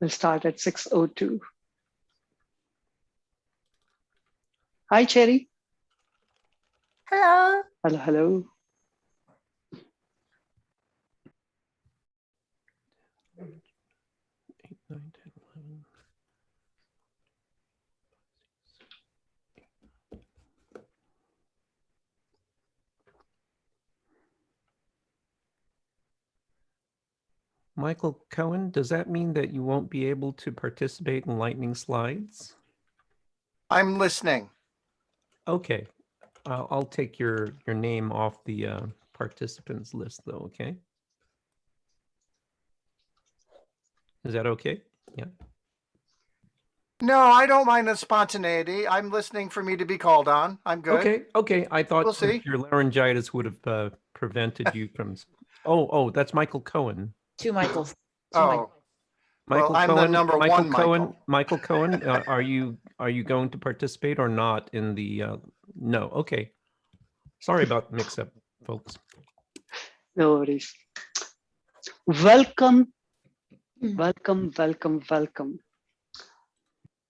We'll start at 6:02. Hi, Cherry. Hello. Hello, hello. Michael Cohen, does that mean that you won't be able to participate in lightning slides? I'm listening. Okay, I'll take your name off the participants list though, okay? Is that okay? Yeah. No, I don't mind the spontaneity. I'm listening for me to be called on. I'm good. Okay. I thought We'll see. your laryngitis would have prevented you from. Oh, that's Michael Cohen. Two Michaels. Two Oh, Michaels. Michael well, I'm Cohen, the number Michael one Cohen, Michael. Michael Cohen, are you going to participate or not in the? No. Okay. Sorry about the mix-up, folks. No worries. Welcome, welcome, welcome, welcome.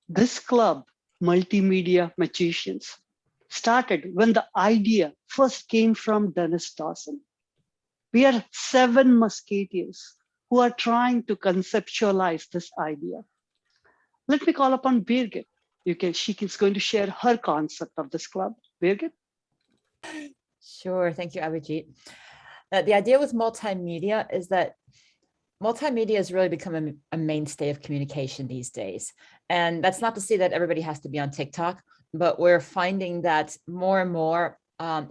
This club, Multimedia Magicians, started when the idea first came from Dennis Dawson. We are 7 musketeers who are trying to conceptualize this idea. Let me call upon Birgit. She is going to share her concept of this club. Birgit? Sure. Thank you, Abhijit. The idea with multimedia is that multimedia has really become a mainstay of communication these days. And that's not to say that everybody has to be on TikTok, but we're finding that more and more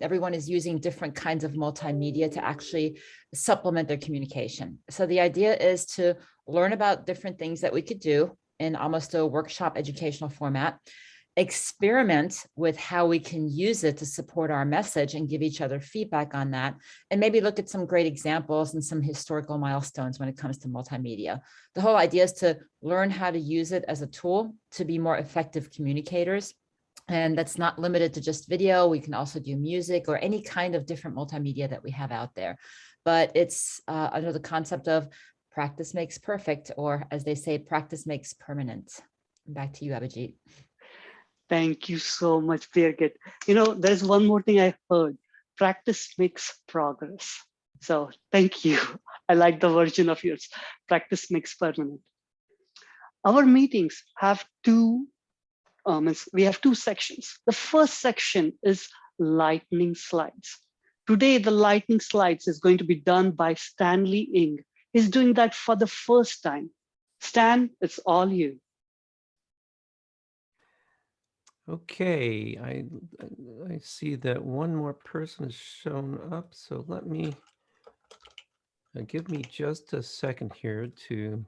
everyone is using different kinds of multimedia to actually supplement their communication. So the idea is to learn about different things that we could do in almost a workshop educational format, experiment with how we can use it to support our message and give each other feedback on that, and maybe look at some great examples and some historical milestones when it comes to multimedia. The whole idea is to learn how to use it as a tool to be more effective communicators. And that's not limited to just video. We can also do music or any kind of different multimedia that we have out there. But it's under the concept of practice makes perfect, or as they say, practice makes permanent. Back to you, Abhijit. Thank you so much, Birgit. There's one more thing I heard. Practice makes progress. So thank you. I like the version of yours. Practice makes permanent. Our meetings have we have 2 sections. The first section is lightning slides. Today, the lightning slides is going to be done by Stanley Ng. He's doing that for the first time. Stan, it's all you. Okay, I see that one more person has shown up, so let me give me just a second here to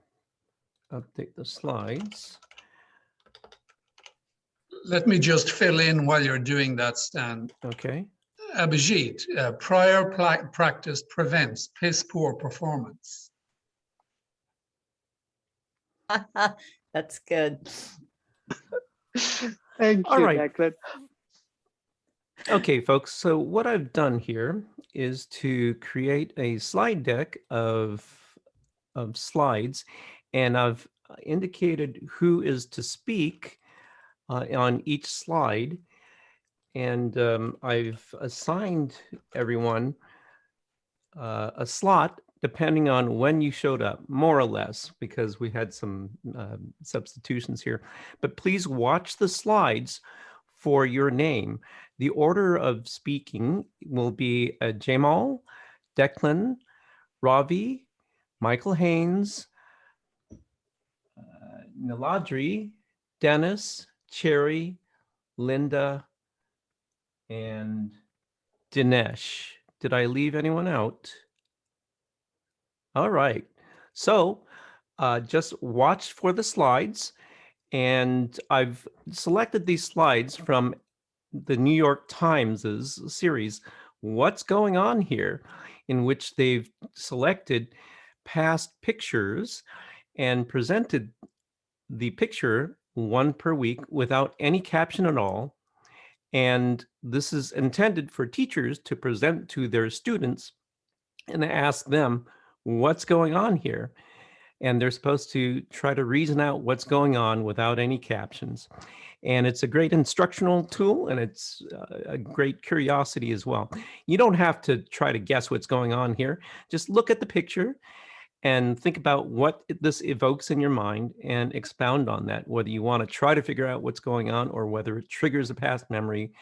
update the slides. Let me just fill in while you're doing that, Stan. Okay. Abhijit, prior practice prevents piss poor performance. That's good. Thank All you, right. Declan. Okay, folks, so what I've done here is to create a slide deck of slides, and I've indicated who is to speak on each slide, and I've assigned everyone a slot depending on when you showed up, more or less, because we had some substitutions here. But please watch the slides for your name. The order of speaking will be Jamal, Declan, Ravi, Michael Haynes, Niladri, Dennis, Cherry, Linda, and Dinesh. Did I leave anyone out? All right. So just watch for the slides. And I've selected these slides from the New York Times' series, What's Going On Here?, in which they've selected past pictures and presented the picture one per week without any caption at all. And this is intended for teachers to present to their students and ask them, what's going on here? and they're supposed to try to reason out what's going on without any captions. And it's a great instructional tool, and it's a great curiosity as well. You don't have to try to guess what's going on here. Just look at the picture and think about what this evokes in your mind and expound on that, whether you want to try to figure out what's going on or whether it triggers a past memory.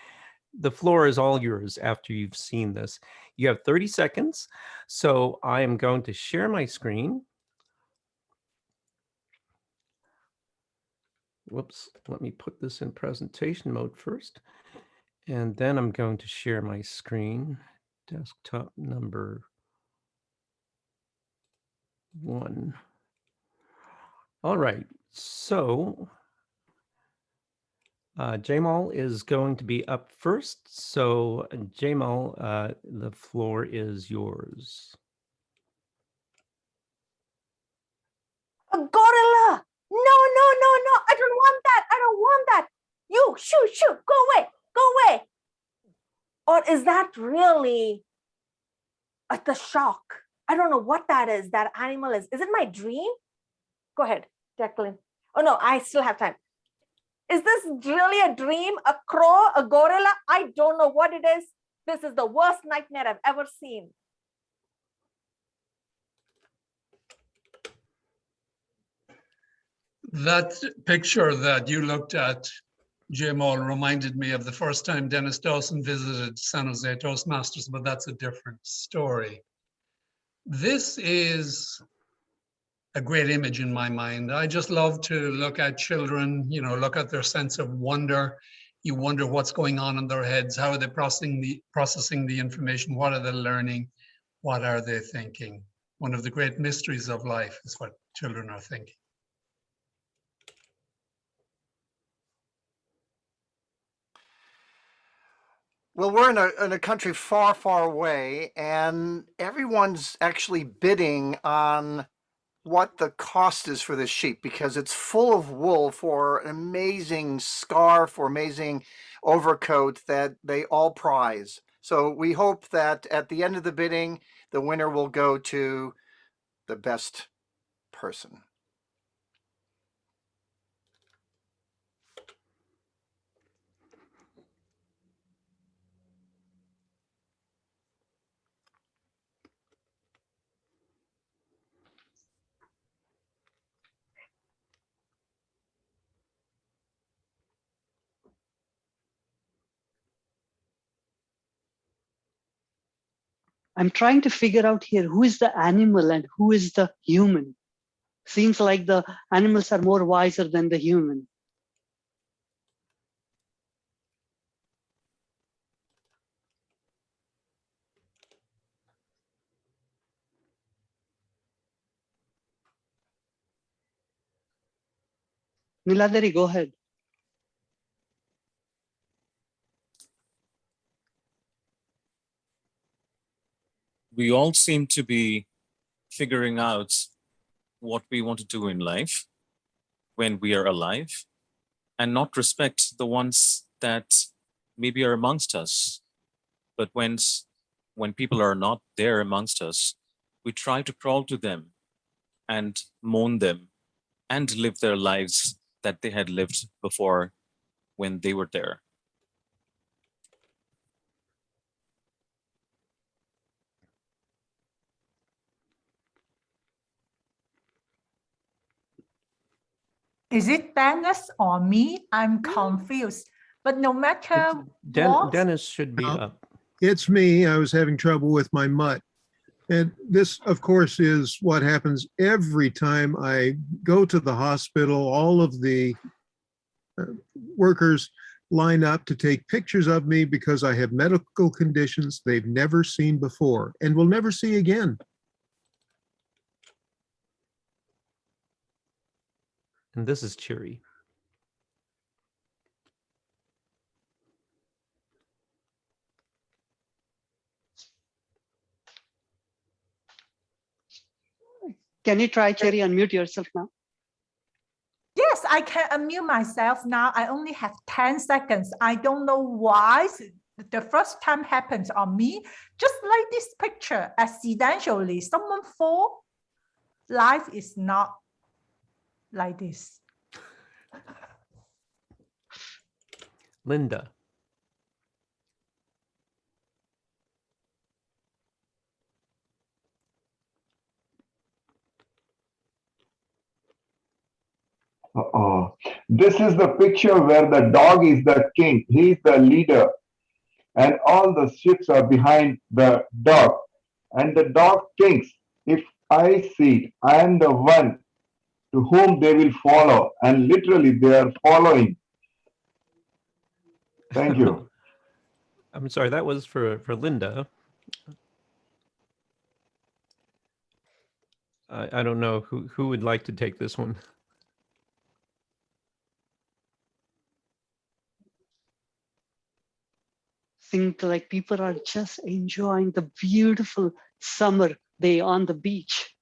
The floor is all yours after you've seen this. You have 30 seconds. So I am going to share my screen. Whoops, let me put this in presentation mode first. And then I'm going to share my screen, desktop number 1. All right, so Jamal is going to be up first. So Jamal, the floor is yours. A gorilla! No, no, no, no! I don't want that! I don't want that! You shoot, shoot! Go away! Go away! Or is that really the shock? I don't know what that is. That animal is. Is it my dream? Go ahead, Jacqueline. Oh no, I still have time. Is this really a dream? A crow? A gorilla? I don't know what it is. This is the worst nightmare I've ever seen. That picture that you looked at, Jamal, reminded me of the first time Dennis Dawson visited San Jose Toastmasters, but that's a different story. This is a great image in my mind. I just love to look at children, you know, look at their sense of wonder. You wonder what's going on in their heads. How are they processing the information? What are they learning? What are they thinking? One of the great mysteries of life is what children are thinking. Well, we're in a country far, far away, and everyone's actually bidding on what the cost is for this sheep because it's full of wool for an amazing scarf or amazing overcoat that they all prize. So we hope that at the end of the bidding, the winner will go to the best person. I'm trying to figure out here who is the animal and who is the human. Seems like the animals are more wiser than the human. Niladhari, go ahead. We all seem to be figuring out what we want to do in life when we are alive and not respect the ones that maybe are amongst us. But when people are not there amongst us, we try to crawl to them and mourn them and live their lives that they had lived before when they were there. Is it Dennis or me? I'm confused. But no matter what, Dennis should be up. It's me. I was having trouble with my mutt. And this, of course, is what happens every time I go to the hospital. All of the workers line up to take pictures of me because I have medical conditions they've never seen before and will never see again. And this is cheery. Can you try, Cherry, unmute yourself now? yes, I can unmute myself now. I only have 10 seconds. I don't know why the first time happens on me. Just like this picture, accidentally, someone fall. life is not like this. Linda. This is the picture where the dog is the king. He is the leader, and all the ships are behind the dog. And the dog thinks, if I see, I am the one to whom they will follow. And literally, they are following. Thank you. I'm sorry, that was for Linda. I don't know who would like to take this one. Think like people are just enjoying the beautiful summer day on the beach.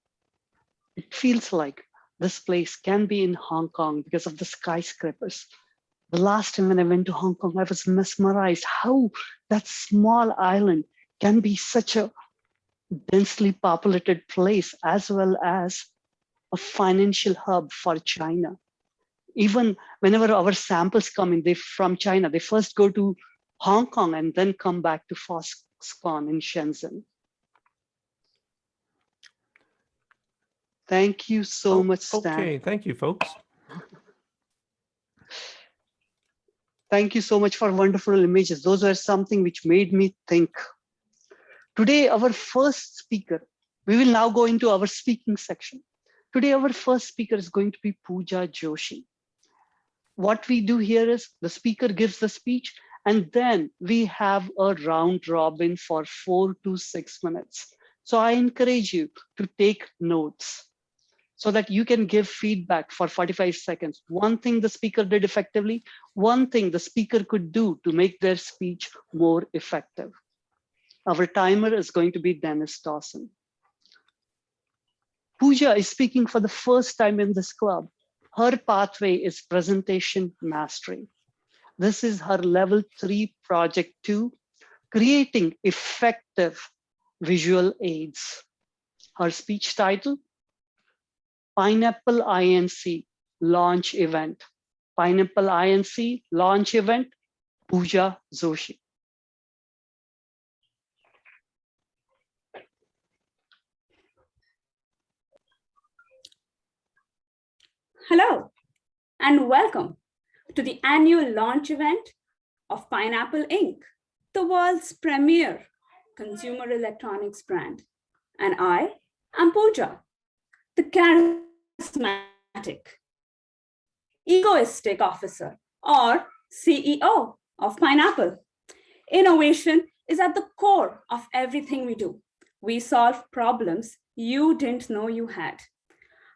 It feels like this place can be in Hong Kong because of the skyscrapers. The last time when I went to Hong Kong, I was mesmerized how that small island can be such a densely populated place, as well as a financial hub for China. Even whenever our samples come in from China, they first go to Hong Kong and then come back to Foxconn in Shenzhen. Thank you so much, Stan. Okay, thank you, folks. Thank you so much for wonderful images. Those were something which made me think. Today, our first speaker, we will now go into our speaking section. Today, our first speaker is going to be Pooja Joshi. What we do here is the speaker gives the speech, and then we have a round robin for 4 to 6 minutes. So I encourage you to take notes so that you can give feedback for 45 seconds. One thing the speaker did effectively, one thing the speaker could do to make their speech more effective. Our timer is going to be Dennis Dawson. Pooja is speaking for the first time in this club. Her pathway is presentation mastery. This is her level 3 project 2, creating effective visual aids. Her speech title, Pineapple INC launch event. Pineapple INC launch event, Pooja Joshi. Hello, and welcome to the annual launch event of Pineapple Inc., the world's premier consumer electronics brand. And I am Pooja, the charismatic, egoistic officer or CEO of Pineapple. Innovation is at the core of everything we do. We solve problems you didn't know you had.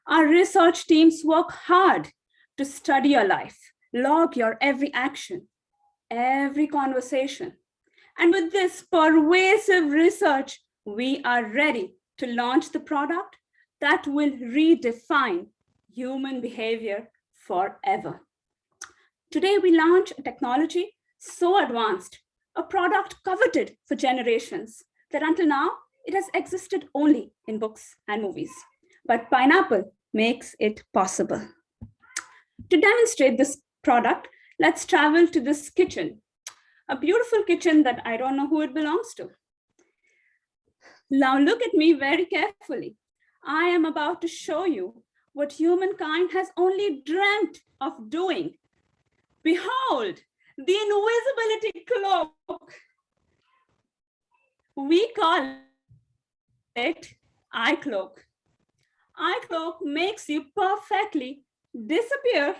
Our research teams work hard to study your life, log your every action, every conversation. And with this pervasive research, we are ready to launch the product that will redefine human behavior forever. Today, we launch a technology so advanced, a product coveted for generations, that until now, it has existed only in books and movies. But Pineapple makes it possible. To demonstrate this product, let's travel to this kitchen, a beautiful kitchen that I don't know who it belongs to. Now look at me very carefully. I am about to show you what humankind has only dreamt of doing. Behold, the invisibility cloak. We call it eye cloak. Eye cloak makes you perfectly disappear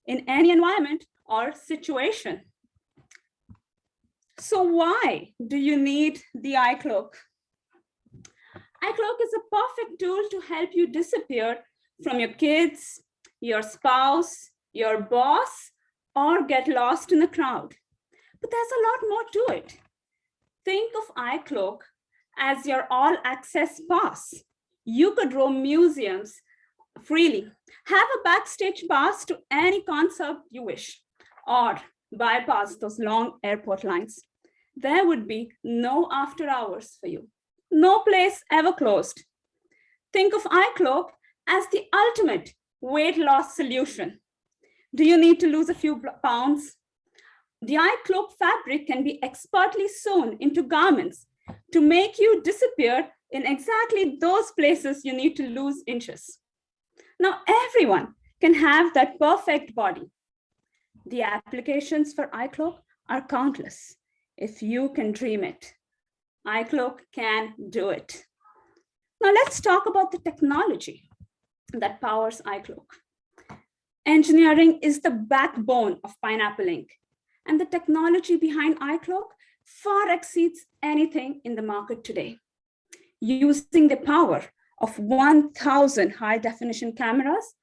in any environment or situation. So why do you need the eye cloak? Eye cloak is a perfect tool to help you disappear from your kids, your spouse, your boss, or get lost in the crowd. But there's a lot more to it. Think of eye cloak as your all access pass. You could roam museums freely, have a backstage pass to any concert you wish, or bypass those long airport lines. There would be no after hours for you. No place ever closed. Think of iCloak as the ultimate weight loss solution. Do you need to lose a few pounds? The iCloak fabric can be expertly sewn into garments to make you disappear in exactly those places you need to lose inches. Now, everyone can have that perfect body. The applications for iCloak are countless. If you can dream it, iCloak can do it. Now, let's talk about the technology that powers iCloak. Engineering is the backbone of Pineapple Ink, and the technology behind iCloak far exceeds anything in the market today. Using the power of 1,000 high-definition cameras,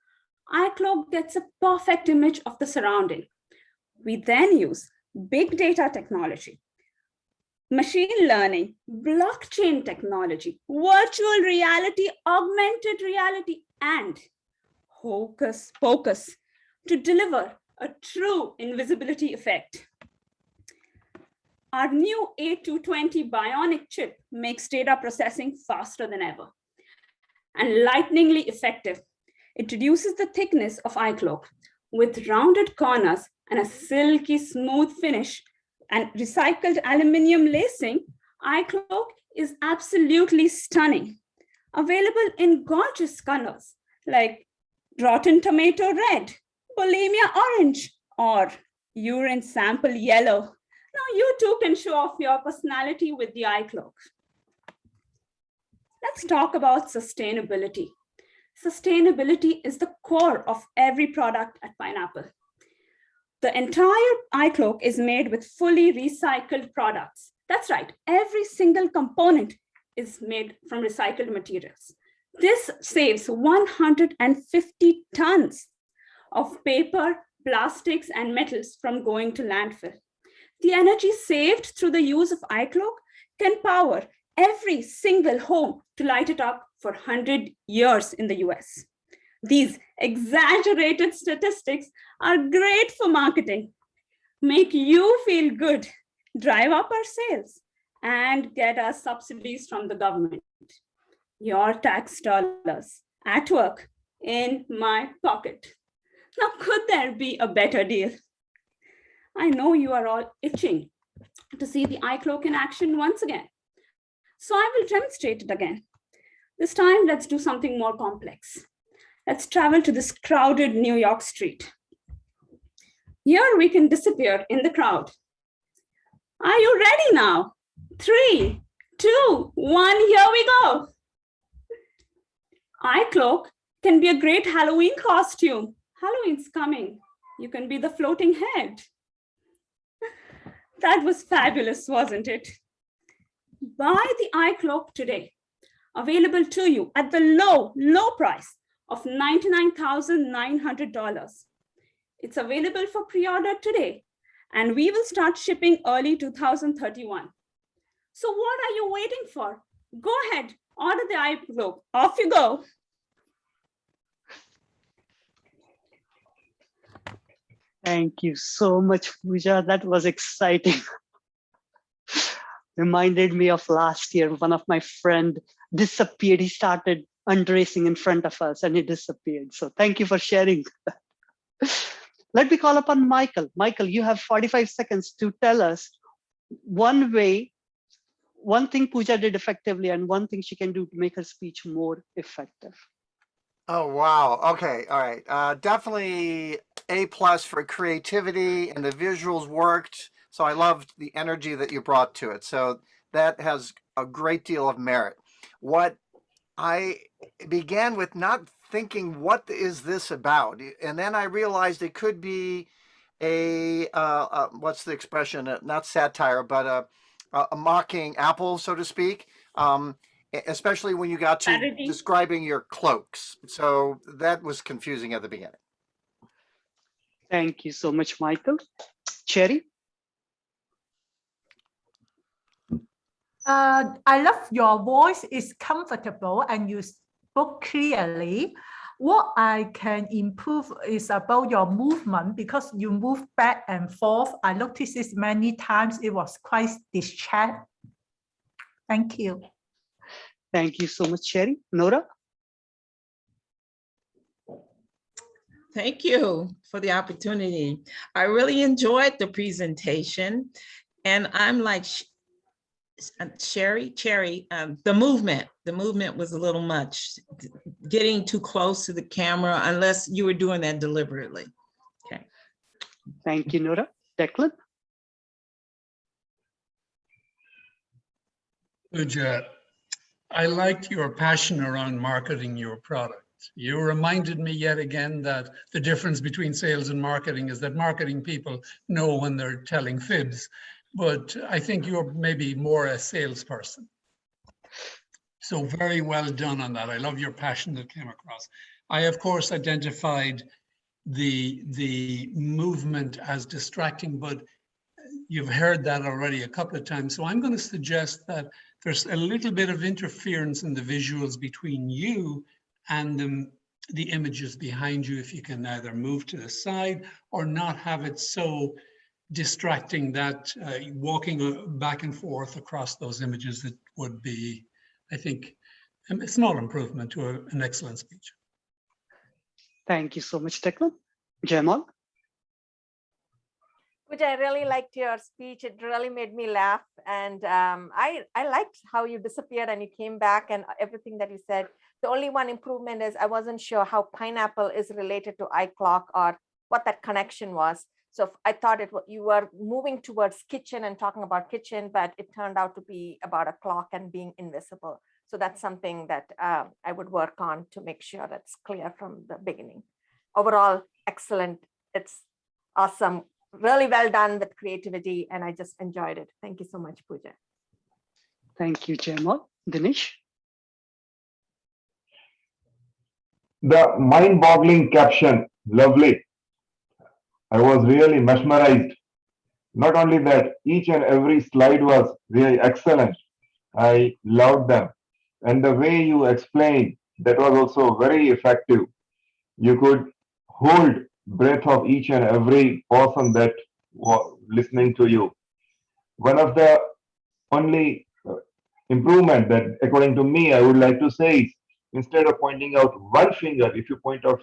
iCloak gets a perfect image of the surrounding. We then use big data technology, machine learning, blockchain technology, virtual reality, augmented reality, and hocus pocus to deliver a true invisibility effect. Our new A220 Bionic chip makes data processing faster than ever and lightningly effective. It reduces the thickness of iCloak with rounded corners and a silky smooth finish and recycled aluminum lacing. iCloak is absolutely stunning. Available in gorgeous colors like rotten tomato red, bulimia orange, or urine sample yellow. Now you too can show off your personality with the iCloak. Let's talk about sustainability. Sustainability is the core of every product at Pineapple. The entire iCloak is made with fully recycled products. That's right, every single component is made from recycled materials. This saves 150 tons of paper, plastics, and metals from going to landfill. The energy saved through the use of iCloak can power every single home to light it up for 100 years in the US. These exaggerated statistics are great for marketing, make you feel good, drive up our sales, and get us subsidies from the government. Your tax dollars at work in my pocket. Now, could there be a better deal? I know you are all itching to see the iCloak in action once again. So I will demonstrate it again. This time, let's do something more complex. Let's travel to this crowded New York street. Here we can disappear in the crowd. Are you ready now? 3, 2, 1, here we go. iCloak can be a great Halloween costume. Halloween's coming. You can be the floating head. That was fabulous, wasn't it? Buy the iCloak today. Available to you at the low price of $99,900. It's available for pre-order today, and we will start shipping early 2031. So what are you waiting for? Go ahead, order the iCloak. Off you go. Thank you so much, Pooja. That was exciting. Reminded me of last year, one of my friend disappeared. He started undressing in front of us and he disappeared. So thank you for sharing. Let me call upon Michael. Michael, you have 45 seconds to tell us one thing Pooja did effectively and one thing she can do to make her speech more effective. Oh, wow. Okay. All right. Definitely A+ for creativity, and the visuals worked. So I loved the energy that you brought to it. So that has a great deal of merit. What I began with not thinking, what is this about? And then I realized it could be what's the expression? Not satire, but a mocking Apple, so to speak. Especially when you got to describing your cloaks. So that was confusing at the beginning. Thank you so much, Michael. Cherry? I love your voice is comfortable and you spoke clearly. What I can improve is about your movement, because you move back and forth. I noticed this many times. It was quite distracting. Thank you. Thank you so much, Cherry. Nora? Thank you for the opportunity. I really enjoyed the presentation, and I'm like Cherry, the movement was a little much, getting too close to the camera, unless you were doing that deliberately. Okay. Thank you, Nora. Declan? Pooja, I liked your passion around marketing your product. You reminded me yet again that the difference between sales and marketing is that marketing people know when they're telling fibs, but I think you're maybe more a salesperson. So very well done on that. I love your passion that came across. I, of course, identified the movement as distracting, but you've heard that already a couple of times. So I'm going to suggest that there's a little bit of interference in the visuals between you and the images behind you. If you can either move to the side or not have it so distracting that walking back and forth across those images, that would be, I think, a small improvement to an excellent speech. Thank you so much, Declan. Jamal? Which I really liked your speech. It really made me laugh. And I liked how you disappeared and you came back and everything that you said. The only one improvement is I wasn't sure how pineapple is related to iClock or what that connection was. So I thought you were moving towards kitchen and talking about kitchen, but it turned out to be about a clock and being invisible. So that's something that I would work on to make sure that's clear from the beginning. Overall, excellent. It's awesome. Really well done with creativity, and I just enjoyed it. Thank you so much, Pooja. Thank you, Jamal. Dinesh? The mind-boggling caption, lovely. I was really mesmerized. Not only that, each and every slide was really excellent. I loved them. And the way you explained, that was also very effective. You could hold breath of each and every person that was listening to you. One of the only improvement that, according to me, I would like to say is, instead of pointing out one finger, if you point out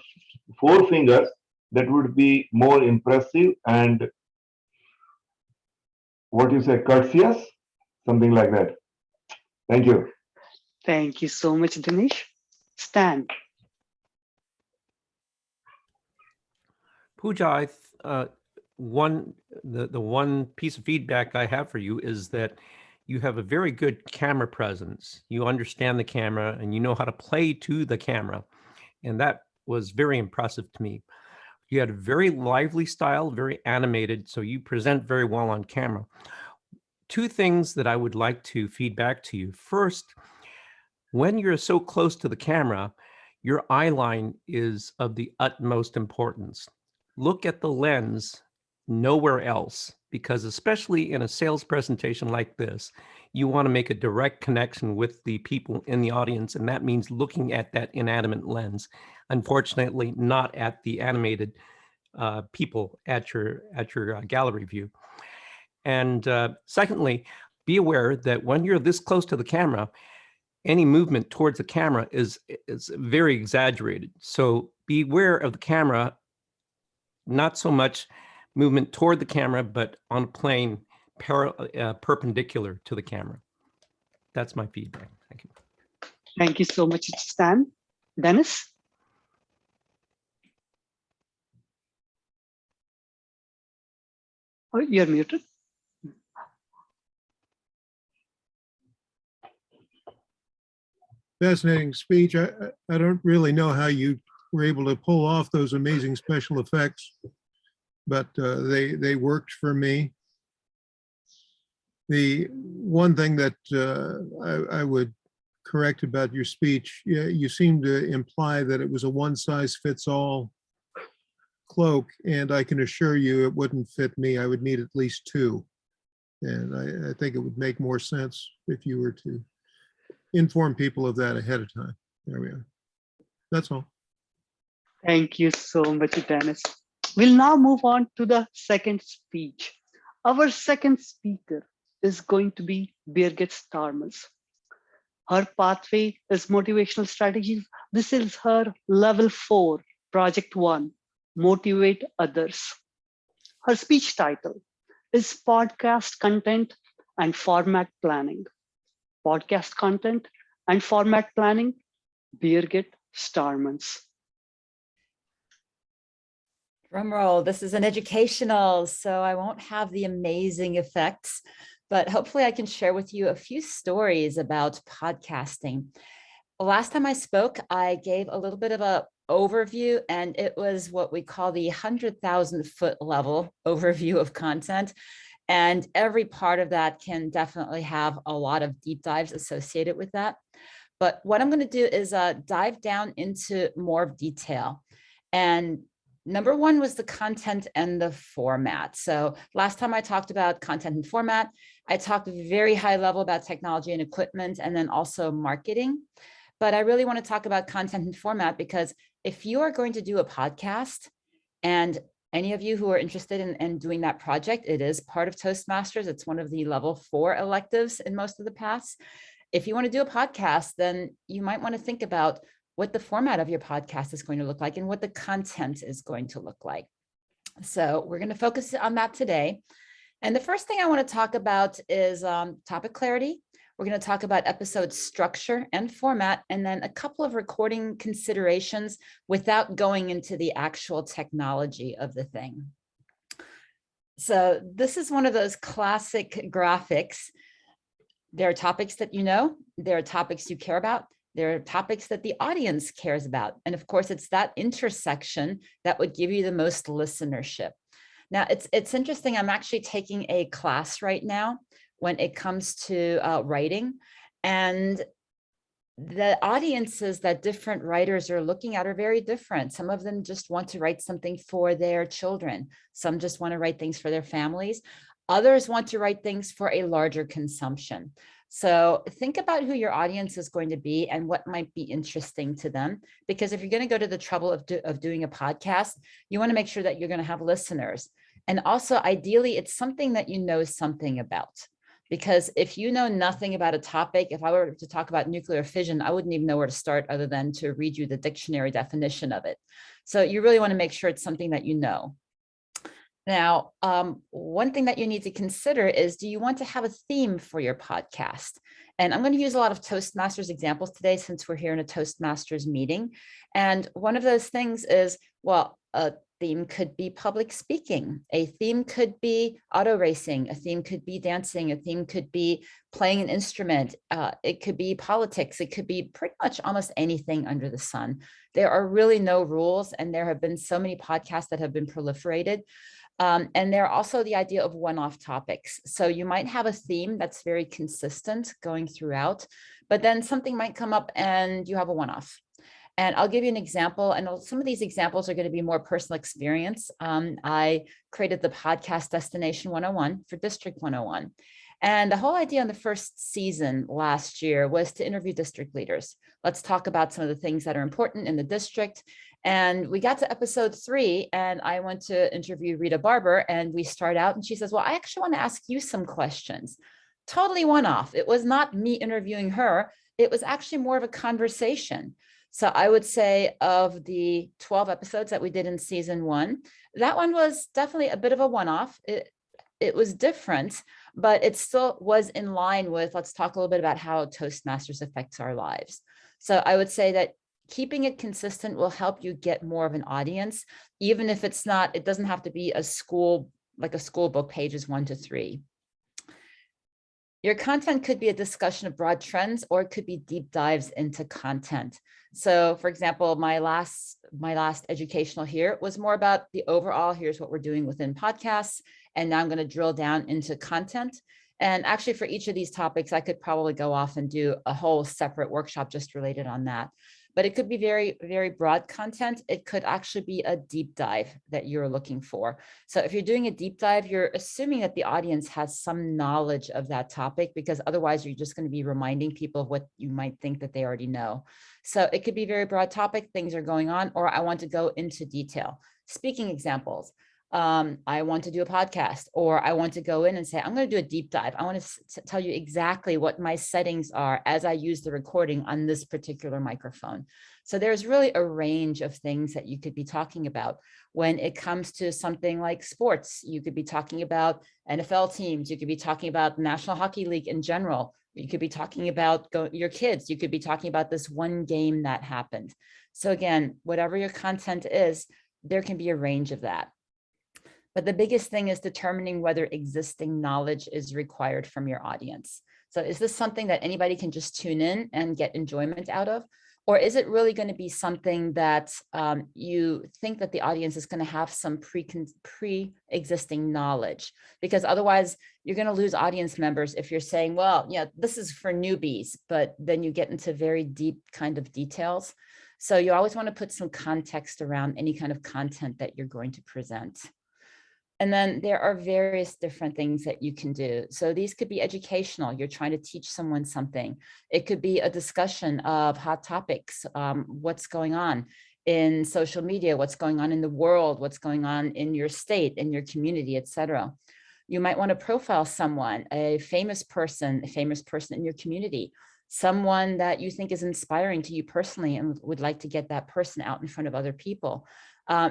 4 fingers, that would be more impressive and what you say, courteous, something like that. Thank you. Thank you so much, Dinesh. Stan? Pooja, the one piece of feedback I have for you is that you have a very good camera presence. You understand the camera and you know how to play to the camera. And that was very impressive to me. You had a very lively style, very animated, so you present very well on camera. 2 things that I would like to feed back to you. First, when you're so close to the camera, your eye line is of the utmost importance. Look at the lens, nowhere else, because especially in a sales presentation like this, you want to make a direct connection with the people in the audience, and that means looking at that inanimate lens. Unfortunately, not at the animated people at your gallery view. And secondly, be aware that when you're this close to the camera, any movement towards the camera is very exaggerated. So beware of the camera, not so much movement toward the camera, but on a plane perpendicular to the camera. That's my feedback. Thank you. Thank you so much, Stan. Dennis? Oh, you're muted. Fascinating speech. I don't really know how you were able to pull off those amazing special effects, but they worked for me. The one thing that I would correct about your speech, you seem to imply that it was a one-size-fits-all cloak, and I can assure you it wouldn't fit me. I would need at least 2. And I think it would make more sense if you were to inform people of that ahead of time. There we are. That's all. Thank you so much, Dennis. We'll now move on to the second speech. Our second speaker is going to be Birgit Starmers. Her pathway is motivational strategies. This is her level 4, project 1, motivate others. Her speech title is Podcast Content and Format Planning. Podcast Content and Format Planning, Birgit Starmans. Drum roll, this is an educational, so I won't have the amazing effects, but hopefully I can share with you a few stories about podcasting. Last time I spoke, I gave a little bit of an overview, and it was what we call the 100,000-foot level overview of content. And every part of that can definitely have a lot of deep dives associated with that. But what I'm going to do is dive down into more detail. And number one was the content and the format. So last time I talked about content and format, I talked very high level about technology and equipment, and then also marketing. But I really want to talk about content and format, because if you are going to do a podcast, and any of you who are interested in doing that project, it is part of Toastmasters. It's one of the level 4 electives in most of the paths. If you want to do a podcast, then you might want to think about what the format of your podcast is going to look like and what the content is going to look like. So we're going to focus on that today. And the first thing I want to talk about is topic clarity. We're going to talk about episode structure and format, and then a couple of recording considerations without going into the actual technology of the thing. So this is one of those classic graphics. There are topics that you know, there are topics you care about, there are topics that the audience cares about. And of course, it's that intersection that would give you the most listenership. Now, it's interesting. I'm actually taking a class right now when it comes to writing, and the audiences that different writers are looking at are very different. Some of them just want to write something for their children. Some just want to write things for their families. Others want to write things for a larger consumption. So think about who your audience is going to be and what might be interesting to them. Because if you're going to go to the trouble of doing a podcast, you want to make sure that you're going to have listeners. And also, ideally, it's something that you know something about. Because if you know nothing about a topic, if I were to talk about nuclear fission, I wouldn't even know where to start other than to read you the dictionary definition of it. So you really want to make sure it's something that you know. Now, one thing that you need to consider is, do you want to have a theme for your podcast? And I'm going to use a lot of Toastmasters examples today, since we're here in a Toastmasters meeting. And one of those things is, well, a theme could be public speaking. A theme could be auto racing. A theme could be dancing. A theme could be playing an instrument. It could be politics. It could be pretty much almost anything under the sun. There are really no rules. And there have been so many podcasts that have been proliferated. And there are also the idea of one-off topics. So you might have a theme that's very consistent going throughout, but then something might come up and you have a one-off. And I'll give you an example. And some of these examples are going to be more personal experience. I created the Podcast Destination 101 for District 101. And the whole idea on the first season last year was to interview district leaders. Let's talk about some of the things that are important in the district. And we got to episode 3, and I went to interview Rita Barber, and we start out, and she says, well, I actually want to ask you some questions. Totally one-off. It was not me interviewing her. It was actually more of a conversation. So I would say, of the 12 episodes that we did in season 1, that one was definitely a bit of a one-off. It was different, but it still was in line with, let's talk a little bit about how Toastmasters affects our lives. So I would say that keeping it consistent will help you get more of an audience, even if it's not, it doesn't have to be a school, like a school book, pages 1 to 3. Your content could be a discussion of broad trends, or it could be deep dives into content. So for example, my last educational here was more about the overall, here's what we're doing within podcasts. And now I'm going to drill down into content. And actually, for each of these topics, I could probably go off and do a whole separate workshop just related on that. But it could be very, very broad content. It could actually be a deep dive that you're looking for. So if you're doing a deep dive, you're assuming that the audience has some knowledge of that topic, because otherwise you're just going to be reminding people of what you might think that they already know. So it could be very broad topic, things are going on, or I want to go into detail. Speaking examples. I want to do a podcast, or I want to go in and say, I'm going to do a deep dive. I want to tell you exactly what my settings are as I use the recording on this particular microphone. So there's really a range of things that you could be talking about. When it comes to something like sports, you could be talking about NFL teams. You could be talking about the National Hockey League in general. You could be talking about your kids. You could be talking about this one game that happened. So again, whatever your content is, there can be a range of that. But the biggest thing is determining whether existing knowledge is required from your audience. So is this something that anybody can just tune in and get enjoyment out of? Or is it really going to be something that you think that the audience is going to have some pre-existing knowledge? Because otherwise you're going to lose audience members if you're saying, well, yeah, this is for newbies, but then you get into very deep kind of details. So you always want to put some context around any kind of content that you're going to present. And then there are various different things that you can do. So these could be educational. You're trying to teach someone something. It could be a discussion of hot topics, what's going on in social media, what's going on in the world, what's going on in your state, in your community, etc. You might want to profile someone, a famous person in your community, someone that you think is inspiring to you personally and would like to get that person out in front of other people.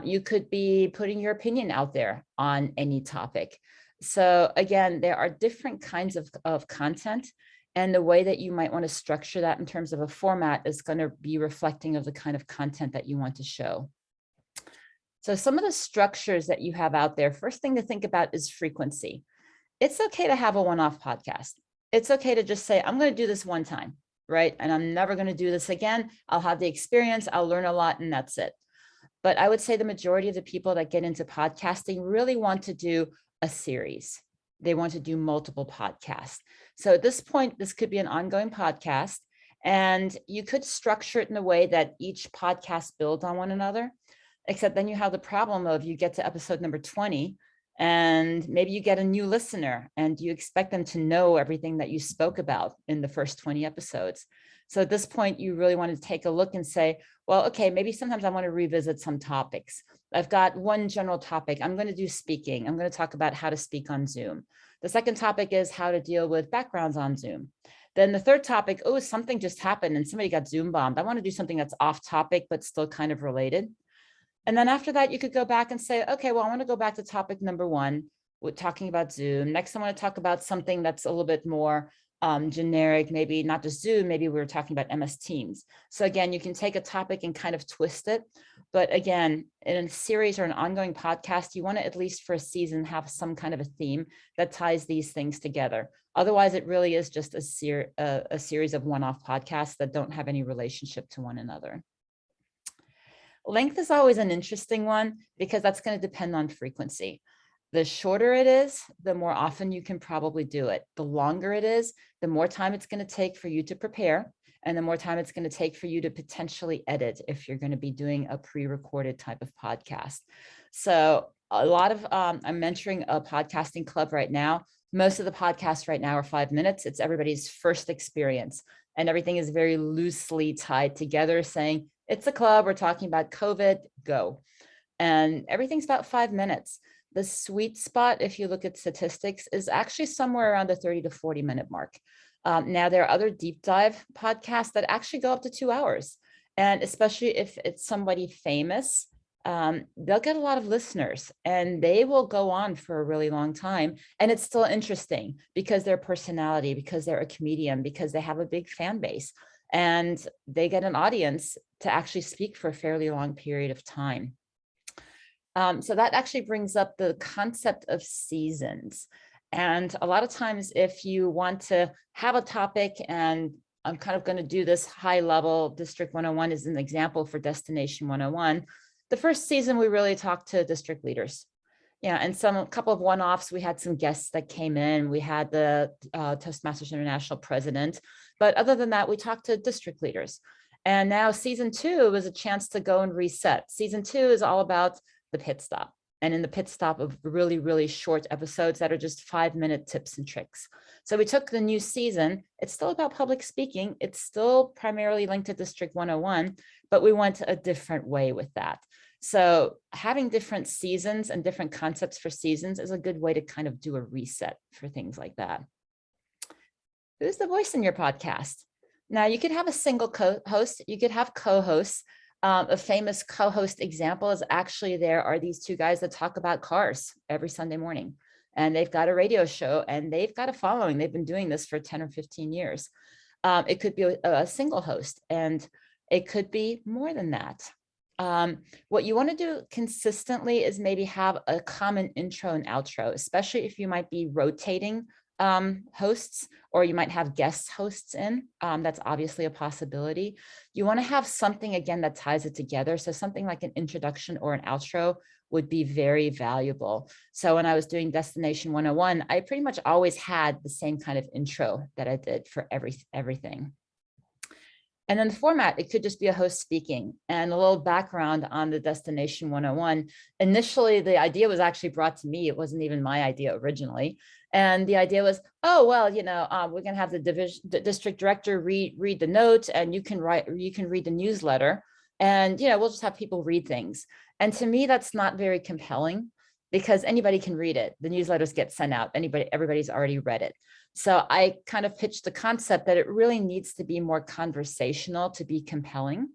You could be putting your opinion out there on any topic. So again, there are different kinds of content, and the way that you might want to structure that in terms of a format is going to be reflecting of the kind of content that you want to show. So some of the structures that you have out there, first thing to think about is frequency. It's okay to have a one-off podcast. It's okay to just say, I'm going to do this one time, right? And I'm never going to do this again. I'll have the experience, I'll learn a lot, and that's it. But I would say the majority of the people that get into podcasting really want to do a series. They want to do multiple podcasts. So at this point, this could be an ongoing podcast, and you could structure it in a way that each podcast builds on one another, except then you have the problem of you get to episode number 20, and maybe you get a new listener and you expect them to know everything that you spoke about in the first 20 episodes. So at this point, you really want to take a look and say, well, okay, maybe sometimes I want to revisit some topics. I've got one general topic. I'm going to do speaking. I'm going to talk about how to speak on Zoom. The second topic is how to deal with backgrounds on Zoom. Then the third topic, oh, something just happened and somebody got Zoom bombed. I want to do something that's off topic, but still kind of related. And then after that, you could go back and say, okay, well, I want to go back to topic number 1 with talking about Zoom. Next, I want to talk about something that's a little bit more generic, maybe not just Zoom, maybe we were talking about MS Teams. So again, you can take a topic and kind of twist it. But again, in a series or an ongoing podcast, you want to, at least for a season, have some kind of a theme that ties these things together. Otherwise, it really is just a series of one-off podcasts that don't have any relationship to one another. Length is always an interesting one because that's going to depend on frequency. The shorter it is, the more often you can probably do it. The longer it is, the more time it's going to take for you to prepare, and the more time it's going to take for you to potentially edit if you're going to be doing a pre-recorded type of podcast. So a lot of, I'm mentoring a podcasting club right now. Most of the podcasts right now are 5 minutes. It's everybody's first experience, and everything is very loosely tied together, saying it's a club, we're talking about COVID, go. And everything's about 5 minutes. The sweet spot, if you look at statistics, is actually somewhere around the 30 to 40 minute mark. Now, there are other deep dive podcasts that actually go up to 2 hours. And especially if it's somebody famous, they'll get a lot of listeners and they will go on for a really long time. And it's still interesting because their personality, because they're a comedian, because they have a big fan base, and they get an audience to actually speak for a fairly long period of time. So that actually brings up the concept of seasons. And a lot of times, if you want to have a topic, and I'm kind of going to do this high level, District 101 is an example for Destination 101. The first season, we really talked to district leaders. Yeah, and a couple of one-offs, we had some guests that came in. We had the Toastmasters International president. But other than that, we talked to district leaders. And now season 2 was a chance to go and reset. Season 2 is all about the pit stop. And in the pit stop of really, really short episodes that are just 5-minute tips and tricks. So we took the new season. It's still about public speaking. It's still primarily linked to District 101, but we went a different way with that. So having different seasons and different concepts for seasons is a good way to kind of do a reset for things like that. Who's the voice in your podcast? Now, you could have a single co-host, you could have co-hosts. A famous co-host example is actually there are these two guys that talk about cars every Sunday morning. And they've got a radio show and they've got a following. They've been doing this for 10 or 15 years. It could be a single host, and it could be more than that. What you want to do consistently is maybe have a common intro and outro, especially if you might be rotating hosts, or you might have guest hosts in. That's obviously a possibility. You want to have something, again, that ties it together. So something like an introduction or an outro would be very valuable. So when I was doing Destination 101, I pretty much always had the same kind of intro that I did for everything. And then the format, it could just be a host speaking. And a little background on the Destination 101. Initially, the idea was actually brought to me. It wasn't even my idea originally. And the idea was, oh, well, you know, we're going to have the district director read the notes, and you can read the newsletter. And, you know, we'll just have people read things. And to me, that's not very compelling, because anybody can read it. The newsletters get sent out. Everybody's already read it. So I kind of pitched the concept that it really needs to be more conversational to be compelling.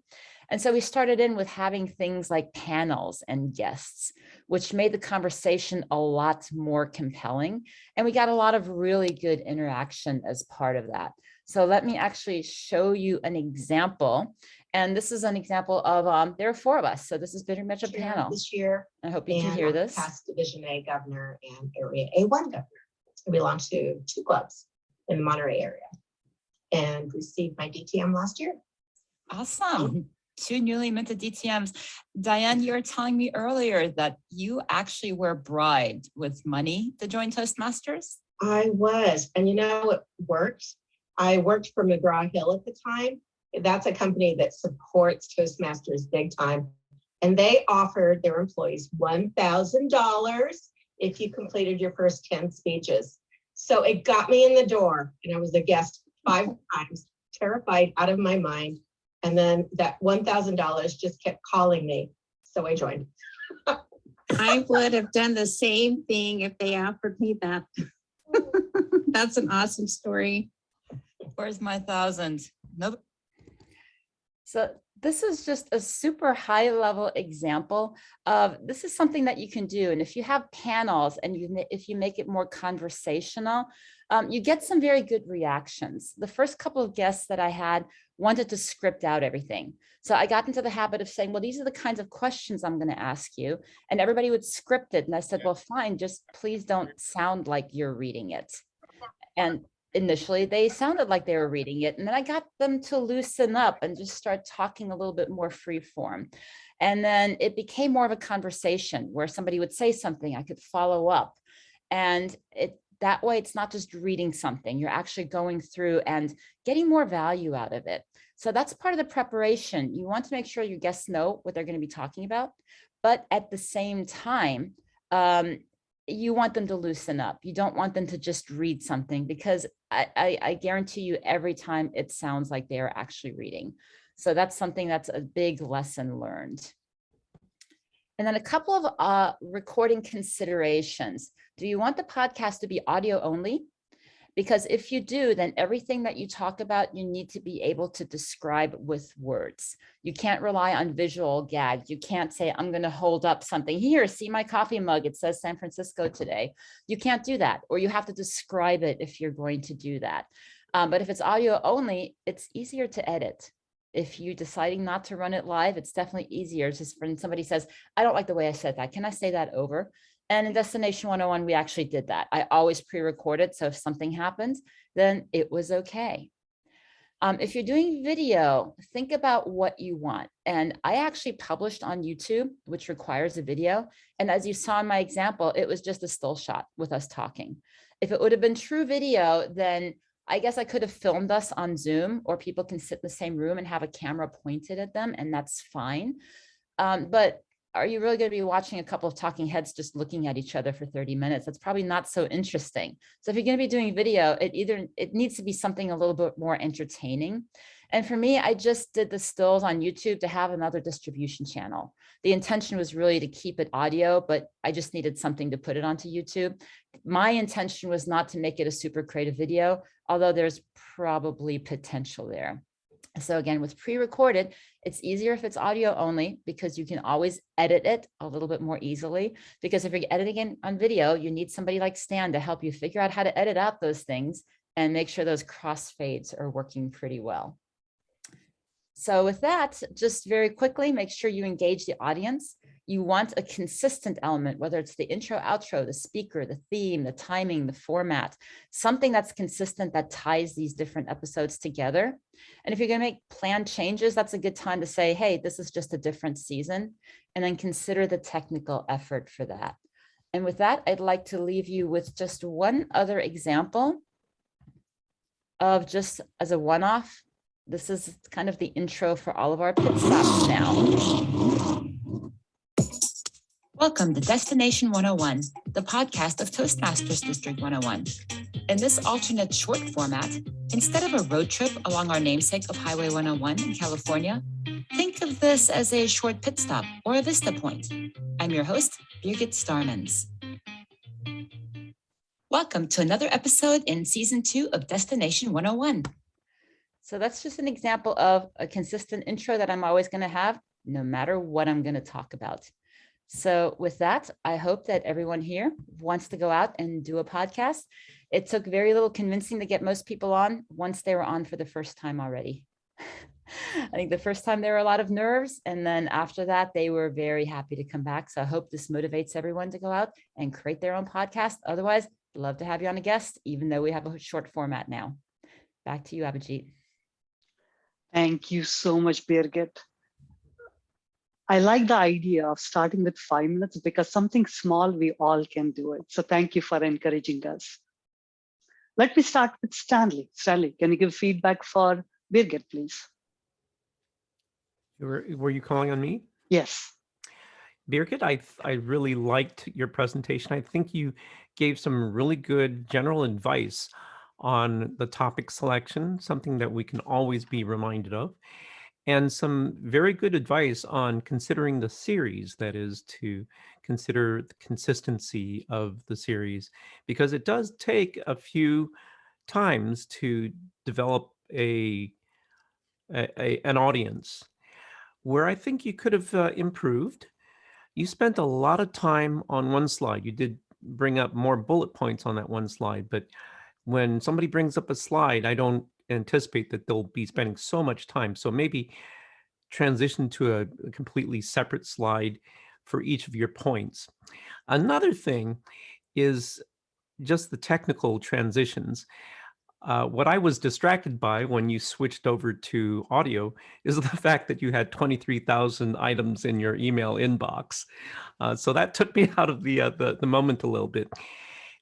And so we started in with having things like panels and guests, which made the conversation a lot more compelling. And we got a lot of really good interaction as part of that. So let me actually show you an example. And this is an example of, there are 4 of us. So this is very much a panel. This year. I hope you can hear this. Past Division A governor and Area A1 governor. We belong to 2 clubs in the Monterey area and received my DTM last year. Awesome. 2 newly minted DTMs. Diane, you were telling me earlier that you actually were bribed with money to join Toastmasters. I was, and you know, it worked. I worked for McGraw-Hill at the time. That's a company that supports Toastmasters big time. And they offered their employees $1,000 if you completed your first 10 speeches. So it got me in the door, and I was a guest 5 times, terrified out of my mind. And then that $1,000 just kept calling me. So I joined. I would have done the same thing if they offered me that. That's an awesome story. Where's my 1,000? Nope. So this is just a super high level example of this is something that you can do. And if you have panels and if you make it more conversational, you get some very good reactions. The first couple of guests that I had wanted to script out everything. So I got into the habit of saying, well, these are the kinds of questions I'm going to ask you. And everybody would script it. And I said, well, fine, just please don't sound like you're reading it. And initially they sounded like they were reading it. And then I got them to loosen up and just start talking a little bit more free form. And then it became more of a conversation where somebody would say something, I could follow up. And that way it's not just reading something, you're actually going through and getting more value out of it. So that's part of the preparation. You want to make sure your guests know what they're going to be talking about, but at the same time, you want them to loosen up. You don't want them to just read something, because I guarantee you every time it sounds like they are actually reading. So that's something that's a big lesson learned. And then a couple of recording considerations. Do you want the podcast to be audio only? Because if you do, then everything that you talk about, you need to be able to describe with words. You can't rely on visual gags. You can't say, I'm going to hold up something here. See my coffee mug. It says San Francisco today. You can't do that, or you have to describe it if you're going to do that. But if it's audio only, it's easier to edit. If you're deciding not to run it live, it's definitely easier. Just when somebody says, I don't like the way I said that. Can I say that over? And in Destination 101, we actually did that. I always pre-recorded. So if something happened, then it was okay. If you're doing video, think about what you want. And I actually published on YouTube, which requires a video. And as you saw in my example, it was just a still shot with us talking. If it would have been true video, then I guess I could have filmed us on Zoom, or people can sit in the same room and have a camera pointed at them, and that's fine. But are you really going to be watching a couple of talking heads just looking at each other for 30 minutes? That's probably not so interesting. So if you're going to be doing video, it needs to be something a little bit more entertaining. And for me, I just did the stills on YouTube to have another distribution channel. The intention was really to keep it audio, but I just needed something to put it onto YouTube. My intention was not to make it a super creative video, although there's probably potential there. So again, with pre-recorded, it's easier if it's audio only because you can always edit it a little bit more easily. Because if you're editing it on video, you need somebody like Stan to help you figure out how to edit out those things and make sure those crossfades are working pretty well. So with that, just very quickly, make sure you engage the audience. You want a consistent element, whether it's the intro, outro, the speaker, the theme, the timing, the format, something that's consistent that ties these different episodes together. And if you're going to make planned changes, that's a good time to say, hey, this is just a different season, and then consider the technical effort for that. And with that, I'd like to leave you with just one other example of just as a one-off. This is kind of the intro for all of our pit stops now. Welcome to Destination 101, the podcast of Toastmasters District 101. In this alternate short format, instead of a road trip along our namesake of Highway 101 in California, think of this as a short pit stop or a vista point. I'm your host, Birgit Starmans. Welcome to another episode in Season 2 of Destination 101. So that's just an example of a consistent intro that I'm always going to have, no matter what I'm going to talk about. So with that, I hope that everyone here wants to go out and do a podcast. It took very little convincing to get most people on once they were on for the first time already. I think the first time there were a lot of nerves, and then after that, they were very happy to come back. So I hope this motivates everyone to go out and create their own podcast. Otherwise, I'd love to have you on a guest, even though we have a short format now. Back to you, Abhijit. Thank you so much, Birgit. I like the idea of starting with 5 minutes because something small, we all can do it. So thank you for encouraging us. Let me start with Stanley. Stanley, can you give feedback for Birgit, please? Were you calling on me? Yes. Birgit, I really liked your presentation. I think you gave some really good general advice on the topic selection, something that we can always be reminded of, and some very good advice on considering the series, that is to consider the consistency of the series, because it does take a few times to develop an audience. Where I think you could have improved, you spent a lot of time on one slide. You did bring up more bullet points on that one slide, but when somebody brings up a slide, I don't anticipate that they'll be spending so much time. So maybe transition to a completely separate slide for each of your points. Another thing is just the technical transitions. What I was distracted by when you switched over to audio is the fact that you had 23,000 items in your email inbox. So that took me out of the moment a little bit.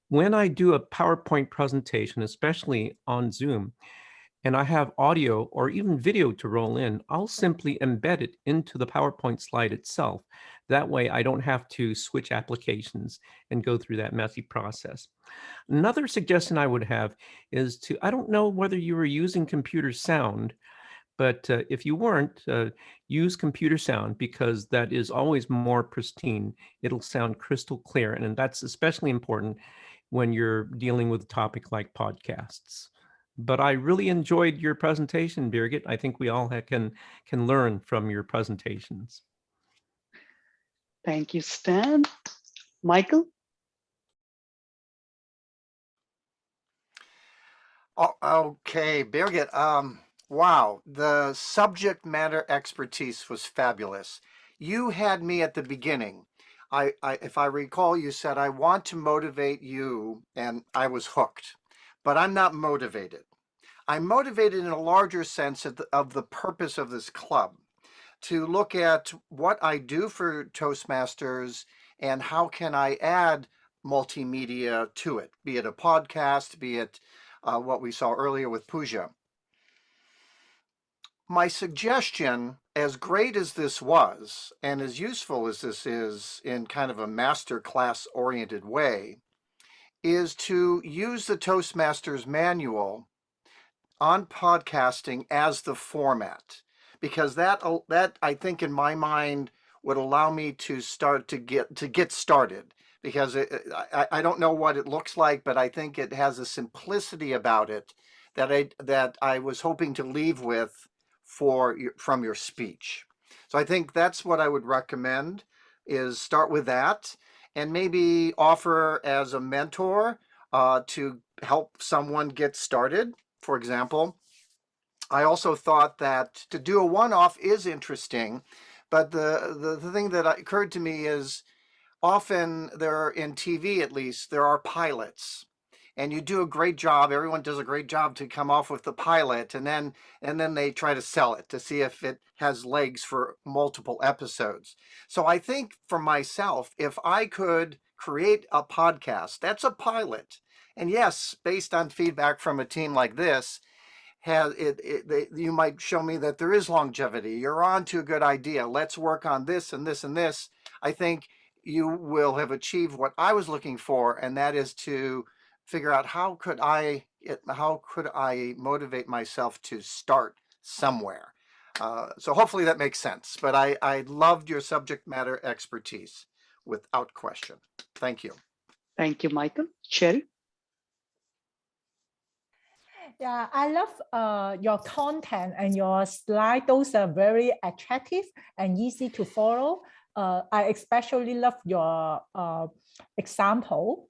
When I do a PowerPoint presentation, especially on Zoom, and I have audio or even video to roll in, I'll simply embed it into the PowerPoint slide itself. That way I don't have to switch applications and go through that messy process. Another suggestion I would have is to, I don't know whether you were using computer sound, but if you weren't, use computer sound, because that is always more pristine. It'll sound crystal clear, and that's especially important when you're dealing with a topic like podcasts. But I really enjoyed your presentation, Birgit. I think we all can learn from your presentations. Thank you, Stan. Michael? Oh, okay, Birgit. Wow, the subject matter expertise was fabulous. You had me at the beginning. If I recall, you said, I want to motivate you, and I was hooked. But I'm not motivated. I'm motivated in a larger sense of the purpose of this club, to look at what I do for Toastmasters and how can I add multimedia to it, be it a podcast, be it what we saw earlier with Pooja. My suggestion, as great as this was, and as useful as this is in kind of a master class oriented way, is to use the Toastmasters manual on podcasting as the format, because that I think in my mind would allow me to start to get started, because I don't know what it looks like, but I think it has a simplicity about it that I was hoping to leave with from your speech. So I think that's what I would recommend, is start with that, and maybe offer as a mentor to help someone get started. For example, I also thought that to do a one-off is interesting, but the thing that occurred to me is often in TV, at least, there are pilots, and you do a great job. Everyone does a great job to come off with the pilot, and then they try to sell it to see if it has legs for multiple episodes. So I think for myself, if I could create a podcast, that's a pilot. And yes, based on feedback from a team like this, you might show me that there is longevity. You're on to a good idea. Let's work on this and this and this. I think you will have achieved what I was looking for, and that is to figure out how could I motivate myself to start somewhere. So hopefully that makes sense. But I loved your subject matter expertise, without question. Thank you. Thank you, Michael. Sherry? Yeah, I love your content and your slide. Those are very attractive and easy to follow. I especially love your example.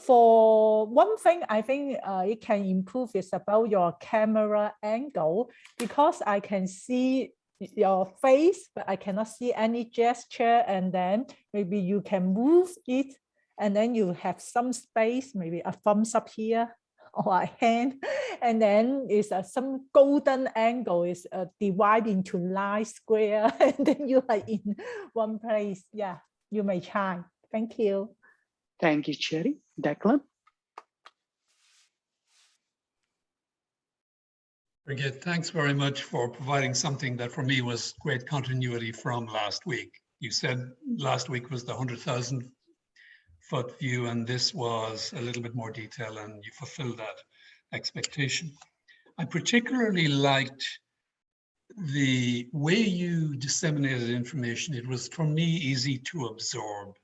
For one thing, I think it can improve is about your camera angle, because I can see your face, but I cannot see any gesture. And then maybe you can move it, and then you have some space, maybe a thumbs up here or a hand, and then is some golden angle is divided into line, square, and then you are in one place. Yeah, you may try. Thank you. Thank you, Cherry. Declan? Brigitte, thanks very much for providing something that for me was great continuity from last week. You said last week was the 100,000 foot view, and this was a little bit more detail, and you fulfilled that expectation. I particularly liked the way you disseminated information. It was, for me, easy to absorb.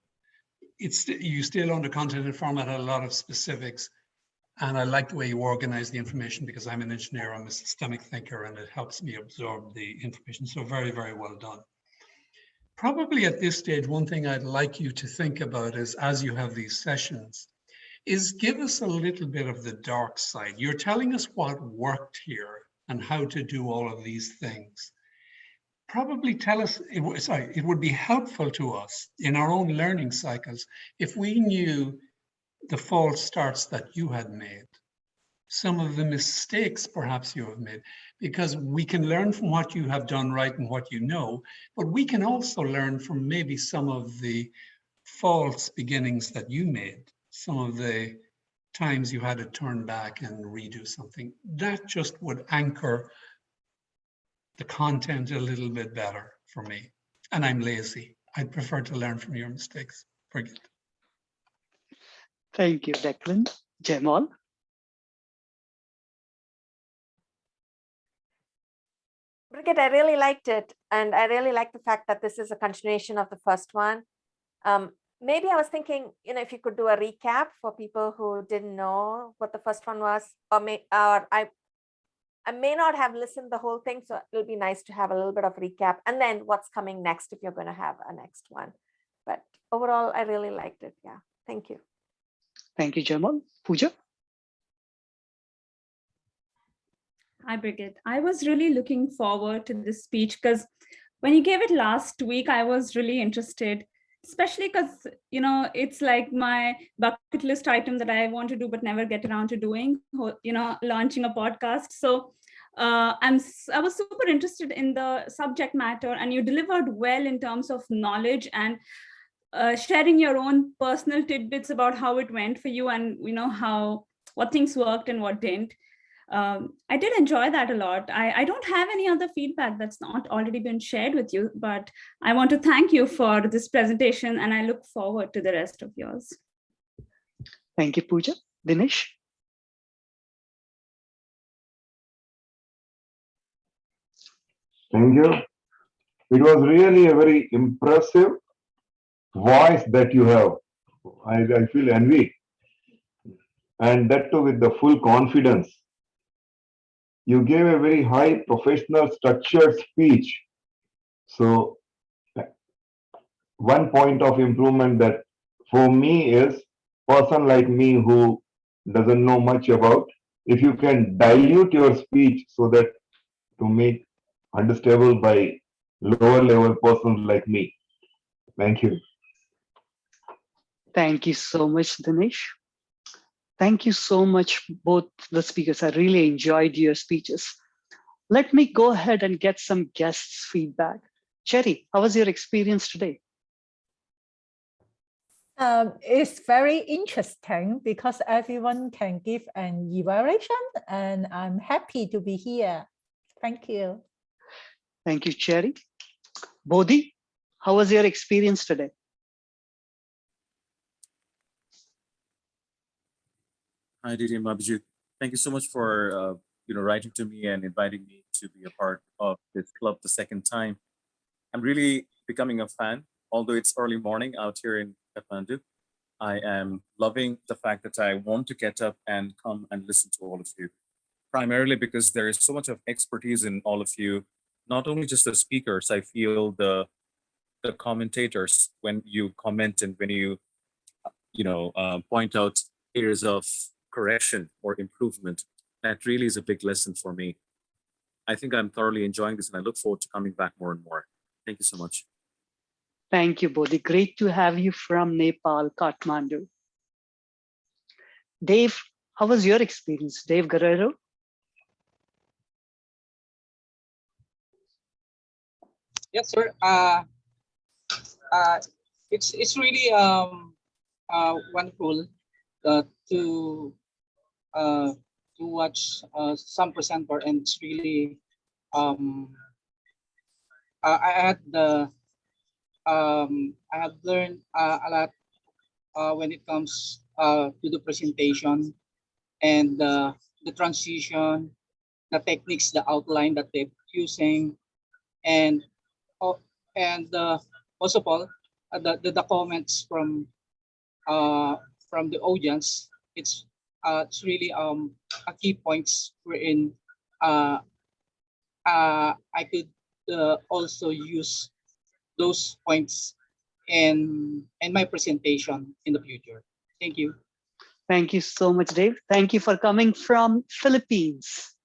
You still on the content and format had a lot of specifics, and I like the way you organize the information, because I'm an engineer, I'm a systemic thinker, and it helps me absorb the information. So very, very well done. Probably at this stage, one thing I'd like you to think about is, as you have these sessions, is give us a little bit of the dark side. You're telling us what worked here and how to do all of these things. Probably tell us, it would be helpful to us in our own learning cycles if we knew the false starts that you had made, some of the mistakes perhaps you have made, because we can learn from what you have done right and what you know, but we can also learn from maybe some of the false beginnings that you made, some of the times you had to turn back and redo something. That just would anchor the content a little bit better for me. And I'm lazy. I'd prefer to learn from your mistakes. Forget. Thank you, Declan. Jamal? Brigitte, I really liked it. And I really like the fact that this is a continuation of the first one. Maybe I was thinking, if you could do a recap for people who didn't know what the first one was, or I may not have listened the whole thing, so it'll be nice to have a little bit of recap, and then what's coming next if you're going to have a next one. But overall, I really liked it. Yeah, thank you. Thank you, Jamal. Pooja? Hi, Brigitte. I was really looking forward to this speech, because when you gave it last week, I was really interested, especially because, it's like my bucket list item that I want to do but never get around to doing, launching a podcast. So I was super interested in the subject matter, and you delivered well in terms of knowledge and sharing your own personal tidbits about how it went for you, and what things worked and what didn't. I did enjoy that a lot. I don't have any other feedback that's not already been shared with you, but I want to thank you for this presentation, and I look forward to the rest of yours. Thank you, Pooja. Dinesh? Thank you. It was really a very impressive voice that you have. I feel envy. And that too with the full confidence. You gave a very high professional structured speech. So one point of improvement that for me is person like me who doesn't know much about, if you can dilute your speech so that to make understandable by lower level persons like me. Thank you. Thank you so much, Dinesh. Thank you so much, both the speakers. I really enjoyed your speeches. Let me go ahead and get some guests' feedback. Cherry, how was your experience today? It's very interesting because everyone can give an evaluation, and I'm happy to be here. Thank you. Thank you, Cherry. Bodhi, how was your experience today? Hi, Didi and Abhijit. Thank you so much for writing to me and inviting me to be a part of this club the second time. I'm really becoming a fan, although it's early morning out here in Kathmandu. I am loving the fact that I want to get up and come and listen to all of you, primarily because there is so much of expertise in all of you, not only just the speakers. I feel the commentators, when you comment and when you point out areas of correction or improvement, that really is a big lesson for me. I think I'm thoroughly enjoying this and I look forward to coming back more and more. Thank you so much. Thank you, Bodhi. Great to have you from Nepal, Kathmandu. Dave, how was your experience? Dave Guerrero? Yes, sir. It's really wonderful to watch some presenter, and it's really I have learned a lot when it comes to the presentation and the transition, the techniques, the outline that they're using, and most of all, the comments from the audience. It's really a key points wherein I could also use those points in my presentation in the future. Thank you. Thank you so much, Dave. Thank you for coming from Philippines.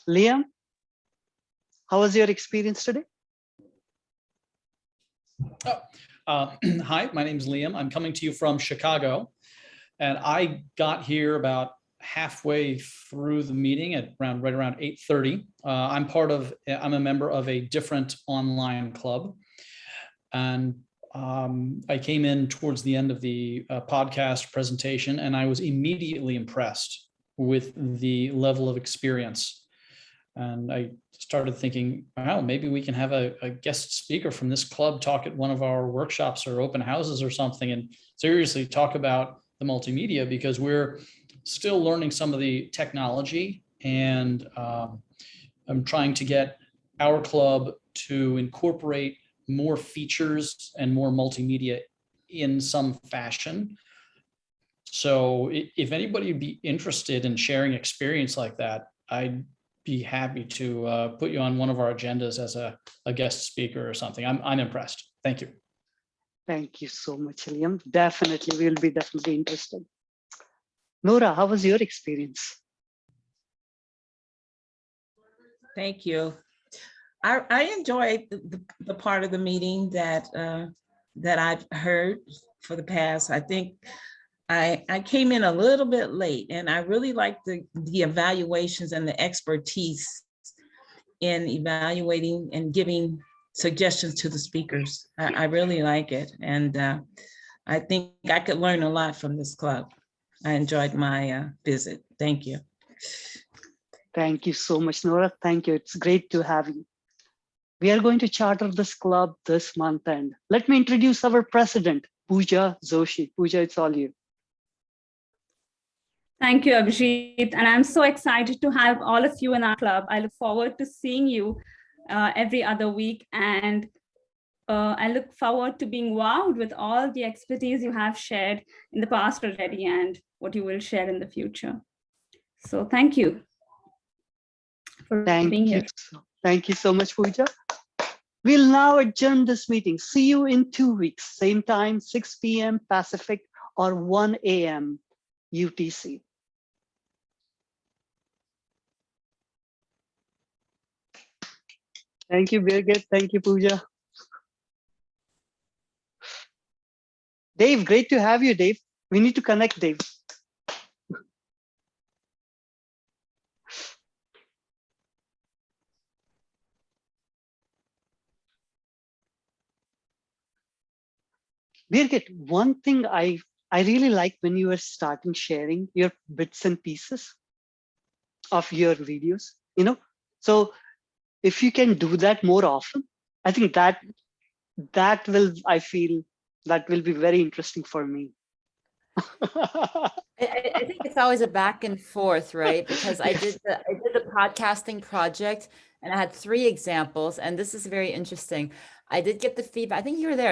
Liam, how was your experience today? Hi, my name is Liam. I'm coming to you from Chicago, and I got here about halfway through the meeting at right around 8:30. I'm a member of a different online club, and I came in towards the end of the podcast presentation, and I was immediately impressed with the level of experience. And I started thinking, wow, maybe we can have a guest speaker from this club talk at one of our workshops or open houses or something, and seriously talk about the multimedia, because we're still learning some of the technology, and I'm trying to get our club to incorporate more features and more multimedia in some fashion. So if anybody would be interested in sharing experience like that, I'd be happy to put you on one of our agendas as a guest speaker or something. I'm impressed. Thank you. Thank you so much, Liam. Definitely, we'll be definitely interested. Nora, how was your experience? Thank you. I enjoyed the part of the meeting that I've heard for the past. I think I came in a little bit late, and I really liked the evaluations and the expertise in evaluating and giving suggestions to the speakers. I really like it, and I think I could learn a lot from this club. I enjoyed my visit. Thank you. Thank you so much, Nora. Thank you. It's great to have you. We are going to charter this club this month, and let me introduce our president, Pooja Joshi. Pooja, it's all you. Thank you, Abhijit. And I'm so excited to have all of you in our club. I look forward to seeing you every other week. And I look forward to being wowed with all the expertise you have shared in the past already and what you will share in the future. So thank you for being here. Thank you so much, Pooja. We'll now adjourn this meeting. See you in 2 weeks, same time, 6 p.m. Pacific or 1 a.m. UTC. Thank you, Birgit. Thank you, Pooja. Dave, great to have you, Dave. We need to connect, Dave. Birgit, one thing I really like when you were starting sharing your bits and pieces of your videos, so if you can do that more often, I think that will, I feel that will be very interesting for me. I think it's always a back and forth, right? Because I did the podcasting project and I had 3 examples, and this is very interesting. I did get the feedback. I think you were there.